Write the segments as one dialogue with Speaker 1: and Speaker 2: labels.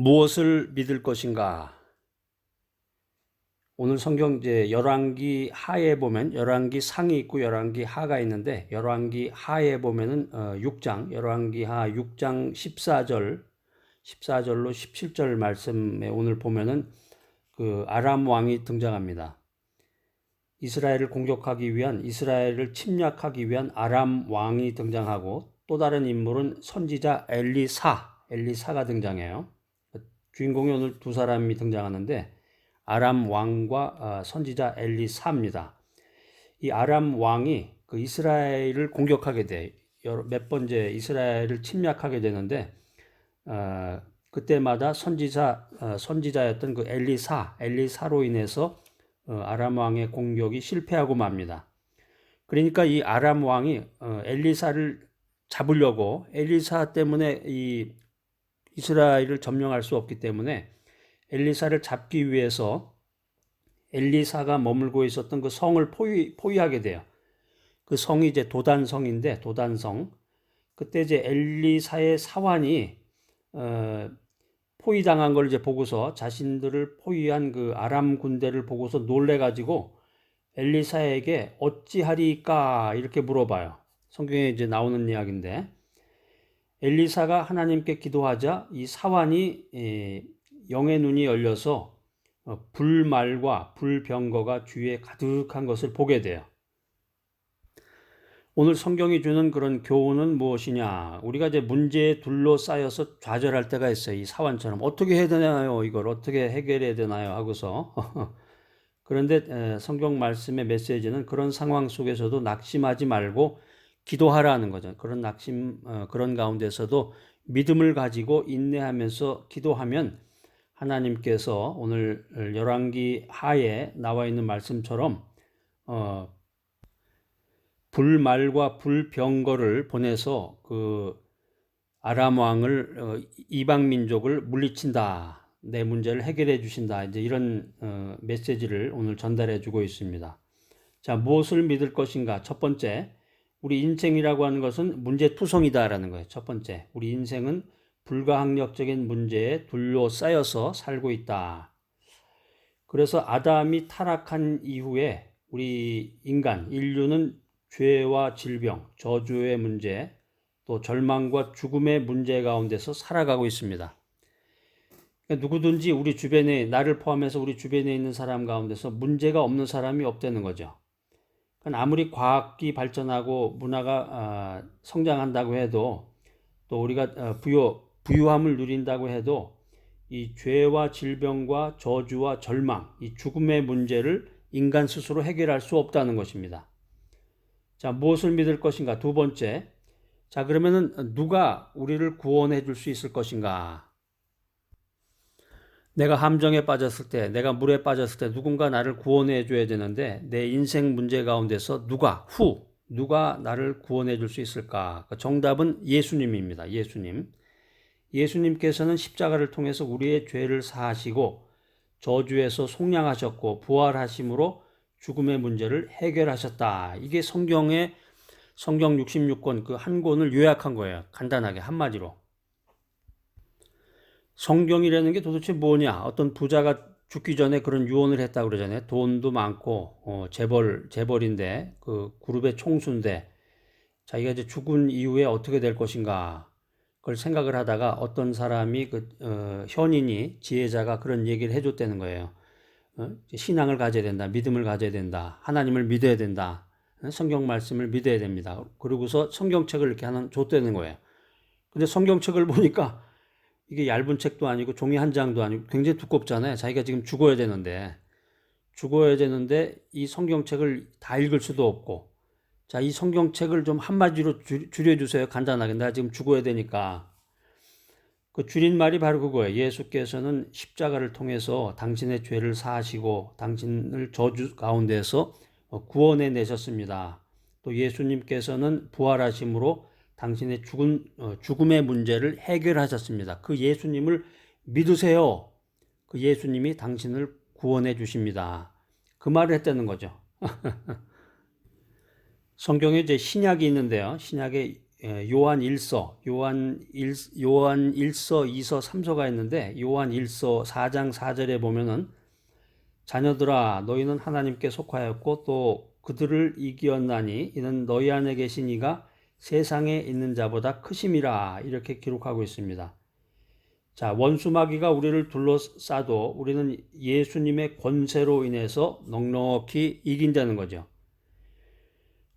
Speaker 1: 무엇을 믿을 것인가? 오늘 성경 이제 열왕기 하에 보면 열왕기 상이 있고 열왕기 하가 있는데 열왕기 하에 보면은 6장 열왕기 하 6장 14절로 17절 말씀에 오늘 보면은 그 아람 왕이 등장합니다. 이스라엘을 공격하기 위한 이스라엘을 침략하기 위한 아람 왕이 등장하고 또 다른 인물은 선지자 엘리사가 등장해요. 주인공이 오늘 두 사람이 등장하는데 아람 왕과 선지자 엘리사입니다. 이 아람 왕이 그 이스라엘을 공격하게 돼 몇 번째 이스라엘을 침략하게 되는데 그때마다 선지자였던 그 엘리사로 인해서 아람 왕의 공격이 실패하고 맙니다. 그러니까 이 아람 왕이 엘리사를 잡으려고 엘리사 때문에 이 이스라엘을 점령할 수 없기 때문에 엘리사를 잡기 위해서 엘리사가 머물고 있었던 그 성을 포위하게 돼요. 그 성이 이제 도단성인데 도단성. 그때 이제 엘리사의 사환이 포위당한 걸 이제 보고서 자신들을 포위한 그 아람 군대를 보고서 놀래가지고 엘리사에게 어찌하리까 이렇게 물어봐요. 성경에 이제 나오는 이야기인데 엘리사가 하나님께 기도하자 이 사환이 영의 눈이 열려서 불말과 불병거가 주위에 가득한 것을 보게 돼요. 오늘 성경이 주는 그런 교훈은 무엇이냐? 우리가 이제 문제에 둘러싸여서 좌절할 때가 있어요. 이 사환처럼 어떻게 해야 되나요? 이걸 어떻게 해결해야 되나요? 하고서 그런데 성경 말씀의 메시지는 그런 상황 속에서도 낙심하지 말고 기도하라는 거죠. 그런 가운데서도 믿음을 가지고 인내하면서 기도하면 하나님께서 오늘 열왕기 하에 나와 있는 말씀처럼 불말과 불병거를 보내서 그 아람 왕을 이방 민족을 물리친다. 내 문제를 해결해 주신다. 이제 이런 메시지를 오늘 전달해 주고 있습니다. 자, 무엇을 믿을 것인가? 첫 번째, 우리 인생이라고 하는 것은 문제투성이다라는 거예요. 첫 번째, 우리 인생은 불가항력적인 문제에 둘러싸여서 살고 있다. 그래서 아담이 타락한 이후에 우리 인류는 죄와 질병, 저주의 문제, 또 절망과 죽음의 문제 가운데서 살아가고 있습니다. 그러니까 누구든지 우리 주변에, 나를 포함해서 우리 주변에 있는 사람 가운데서 문제가 없는 사람이 없다는 거죠. 그러니까 아무리 과학이 발전하고 문화가 성장한다고 해도 또 우리가 부유함을 누린다고 해도 이 죄와 질병과 저주와 절망, 이 죽음의 문제를 인간 스스로 해결할 수 없다는 것입니다. 자, 무엇을 믿을 것인가? 두 번째, 자, 그러면은 누가 우리를 구원해 줄 수 있을 것인가? 내가 함정에 빠졌을 때, 내가 물에 빠졌을 때 누군가 나를 구원해 줘야 되는데 내 인생 문제 가운데서 누가 나를 구원해 줄 수 있을까? 정답은 예수님입니다. 예수님께서는 십자가를 통해서 우리의 죄를 사하시고 저주에서 속량하셨고 부활하심으로 죽음의 문제를 해결하셨다. 이게 성경 66권 그 한 권을 요약한 거예요. 간단하게 한마디로. 성경이라는 게 도대체 뭐냐? 어떤 부자가 죽기 전에 그런 유언을 했다고 그러잖아요. 돈도 많고 재벌인데 그 그룹의 총수인데 자기가 이제 죽은 이후에 어떻게 될 것인가? 그걸 생각을 하다가 어떤 사람이 현인이 지혜자가 그런 얘기를 해줬다는 거예요. 신앙을 가져야 된다. 믿음을 가져야 된다. 하나님을 믿어야 된다. 성경 말씀을 믿어야 됩니다. 그러고서 성경책을 이렇게 하나 줬다는 거예요. 근데 성경책을 보니까 이게 얇은 책도 아니고 종이 한 장도 아니고 굉장히 두껍잖아요. 자기가 지금 죽어야 되는데 이 성경책을 다 읽을 수도 없고 자, 이 성경책을 좀 한마디로 줄여주세요. 간단하게. 내가 지금 죽어야 되니까. 그 줄임말이 바로 그거예요. 예수께서는 십자가를 통해서 당신의 죄를 사하시고 당신을 저주 가운데서 구원해 내셨습니다. 또 예수님께서는 부활하심으로 당신의 죽음의 문제를 해결하셨습니다. 그 예수님을 믿으세요. 그 예수님이 당신을 구원해 주십니다. 그 말을 했다는 거죠. 성경에 이제 신약이 있는데요. 신약에 요한 1서, 요한 1서, 2서, 3서가 있는데 요한 1서 4장 4절에 보면은 자녀들아 너희는 하나님께 속하였고 또 그들을 이기었나니 이는 너희 안에 계신 이가 세상에 있는 자보다 크심이라 이렇게 기록하고 있습니다. 자, 원수마귀가 우리를 둘러싸도 우리는 예수님의 권세로 인해서 넉넉히 이긴다는 거죠.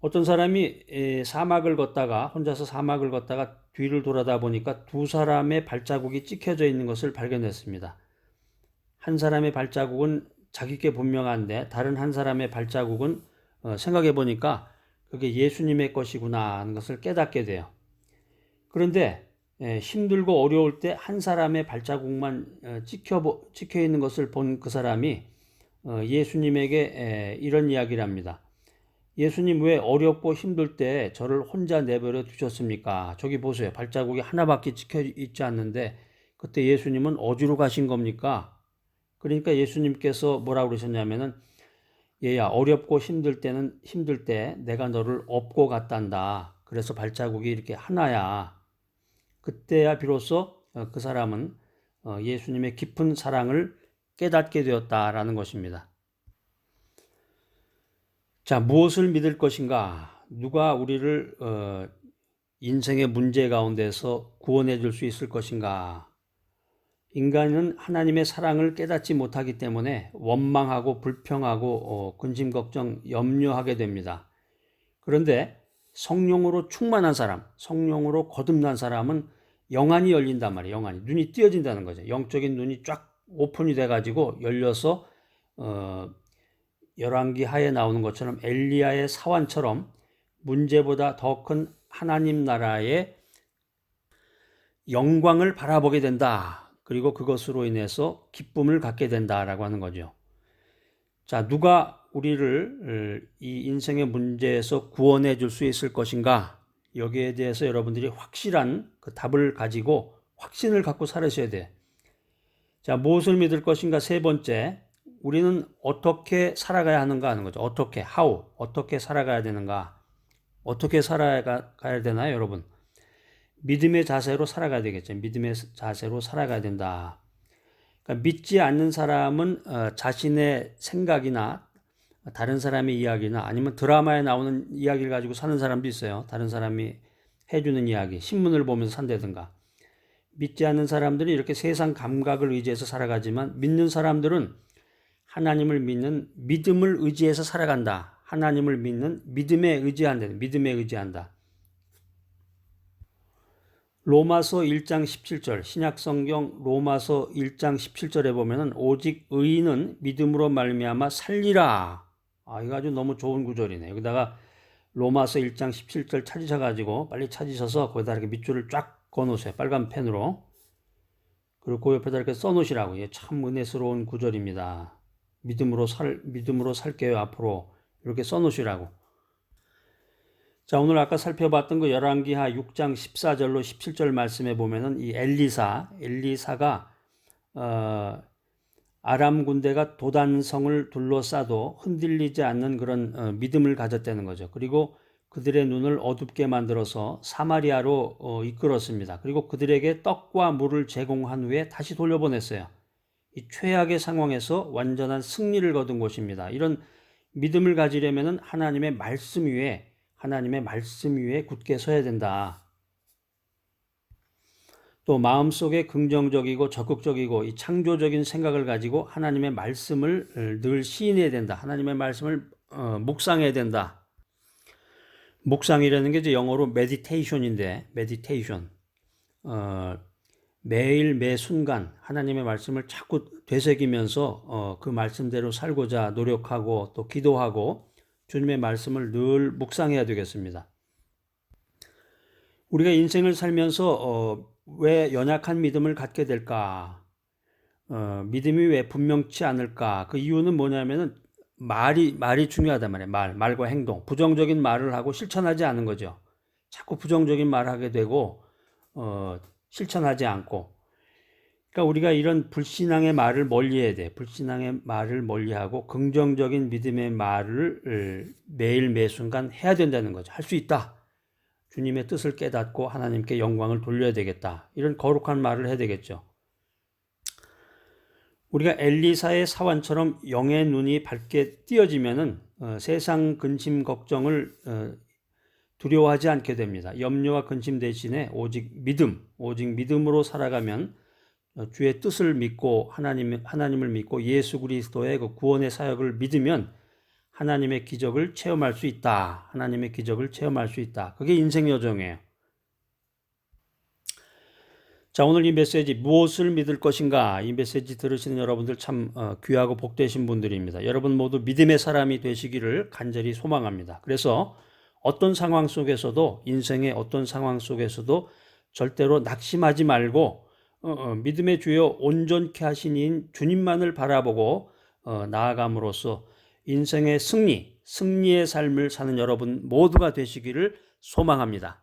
Speaker 1: 어떤 사람이 사막을 걷다가 혼자서 사막을 걷다가 뒤를 돌아다 보니까 두 사람의 발자국이 찍혀져 있는 것을 발견했습니다. 한 사람의 발자국은 자기께 분명한데 다른 한 사람의 발자국은 생각해 보니까 그게 예수님의 것이구나 하는 것을 깨닫게 돼요. 그런데 힘들고 어려울 때 한 사람의 발자국만 찍혀 있는 것을 본 그 사람이 예수님에게 이런 이야기를 합니다. 예수님 왜 어렵고 힘들 때 저를 혼자 내버려 두셨습니까? 저기 보세요. 발자국이 하나밖에 찍혀 있지 않는데 그때 예수님은 어디로 가신 겁니까? 그러니까 예수님께서 뭐라고 그러셨냐면은 얘야 어렵고 힘들 때 내가 너를 업고 갔단다. 그래서 발자국이 이렇게 하나야. 그때야 비로소 그 사람은 예수님의 깊은 사랑을 깨닫게 되었다라는 것입니다. 자, 무엇을 믿을 것인가? 누가 우리를 인생의 문제 가운데서 구원해 줄 수 있을 것인가? 인간은 하나님의 사랑을 깨닫지 못하기 때문에 원망하고 불평하고 근심 걱정 염려하게 됩니다. 그런데 성령으로 충만한 사람, 성령으로 거듭난 사람은 영안이 열린단 말이에요. 영안이 눈이 띄어진다는 거죠. 영적인 눈이 쫙 오픈이 돼가지고 열려서 열왕기 하에 나오는 것처럼 엘리야의 사환처럼 문제보다 더 큰 하나님 나라의 영광을 바라보게 된다. 그리고 그것으로 인해서 기쁨을 갖게 된다라고 하는 거죠. 자, 누가 우리를 이 인생의 문제에서 구원해 줄 수 있을 것인가? 여기에 대해서 여러분들이 확실한 그 답을 가지고 확신을 갖고 살으셔야 돼. 자, 무엇을 믿을 것인가? 세 번째, 우리는 어떻게 살아가야 하는가 하는 거죠. 어떻게, how, 어떻게 살아가야 되는가? 어떻게 살아가야 되나요, 여러분? 믿음의 자세로 살아가야 되겠죠. 믿음의 자세로 살아가야 된다. 그러니까 믿지 않는 사람은 자신의 생각이나 다른 사람의 이야기나 아니면 드라마에 나오는 이야기를 가지고 사는 사람도 있어요. 다른 사람이 해주는 이야기, 신문을 보면서 산다든가. 믿지 않는 사람들이 이렇게 세상 감각을 의지해서 살아가지만 믿는 사람들은 하나님을 믿는 믿음을 의지해서 살아간다. 하나님을 믿는 믿음에 의지한다. 믿음에 의지한다. 로마서 1장 17절, 신약성경 로마서 1장 17절에 보면은 오직 의인은 믿음으로 말미암아 살리라. 이거 아주 너무 좋은 구절이네. 여기다가 로마서 1장 17절 찾으셔가지고 빨리 찾으셔서 거기다 이렇게 밑줄을 쫙 그어놓으세요. 빨간 펜으로. 그리고 그 옆에다 이렇게 써놓으시라고. 이게 참 은혜스러운 구절입니다. 믿음으로 살게요. 앞으로 이렇게 써놓으시라고. 자, 오늘 아까 살펴봤던 그 열왕기하 6장 14절로 17절 말씀에 보면은 이 엘리사가 아람 군대가 도단성을 둘러싸도 흔들리지 않는 그런 믿음을 가졌다는 거죠. 그리고 그들의 눈을 어둡게 만들어서 사마리아로 이끌었습니다. 그리고 그들에게 떡과 물을 제공한 후에 다시 돌려보냈어요. 이 최악의 상황에서 완전한 승리를 거둔 것입니다. 이런 믿음을 가지려면은 하나님의 말씀 위에 굳게 서야 된다. 또 마음속에 긍정적이고 적극적이고 이 창조적인 생각을 가지고 하나님의 말씀을 늘 시인해야 된다. 하나님의 말씀을 묵상해야 된다. 묵상이라는 게 이제 영어로 meditation인데, meditation. 매일 매 순간 하나님의 말씀을 자꾸 되새기면서 그 말씀대로 살고자 노력하고 또 기도하고 주님의 말씀을 늘 묵상해야 되겠습니다. 우리가 인생을 살면서 왜 연약한 믿음을 갖게 될까? 믿음이 왜 분명치 않을까? 그 이유는 뭐냐면은 말이 중요하단 말이에요. 말과 행동. 부정적인 말을 하고 실천하지 않은 거죠. 자꾸 부정적인 말을 하게 되고 실천하지 않고. 그러니까 우리가 이런 불신앙의 말을 멀리해야 돼. 불신앙의 말을 멀리하고 긍정적인 믿음의 말을 매일 매 순간 해야 된다는 거죠. 할 수 있다. 주님의 뜻을 깨닫고 하나님께 영광을 돌려야 되겠다. 이런 거룩한 말을 해야 되겠죠. 우리가 엘리사의 사환처럼 영의 눈이 밝게 띄어지면은 세상 근심 걱정을 두려워하지 않게 됩니다. 염려와 근심 대신에 오직 믿음으로 살아가면 주의 뜻을 믿고 하나님을 믿고 예수 그리스도의 그 구원의 사역을 믿으면 하나님의 기적을 체험할 수 있다. 하나님의 기적을 체험할 수 있다. 그게 인생 여정이에요. 자, 오늘 이 메시지 무엇을 믿을 것인가? 이 메시지 들으시는 여러분들 참 귀하고 복되신 분들입니다. 여러분 모두 믿음의 사람이 되시기를 간절히 소망합니다. 그래서 어떤 상황 속에서도 인생의 어떤 상황 속에서도 절대로 낙심하지 말고 믿음의 주여 온전케 하신 이인 주님만을 바라보고 나아감으로써 인생의 승리의 삶을 사는 여러분 모두가 되시기를 소망합니다.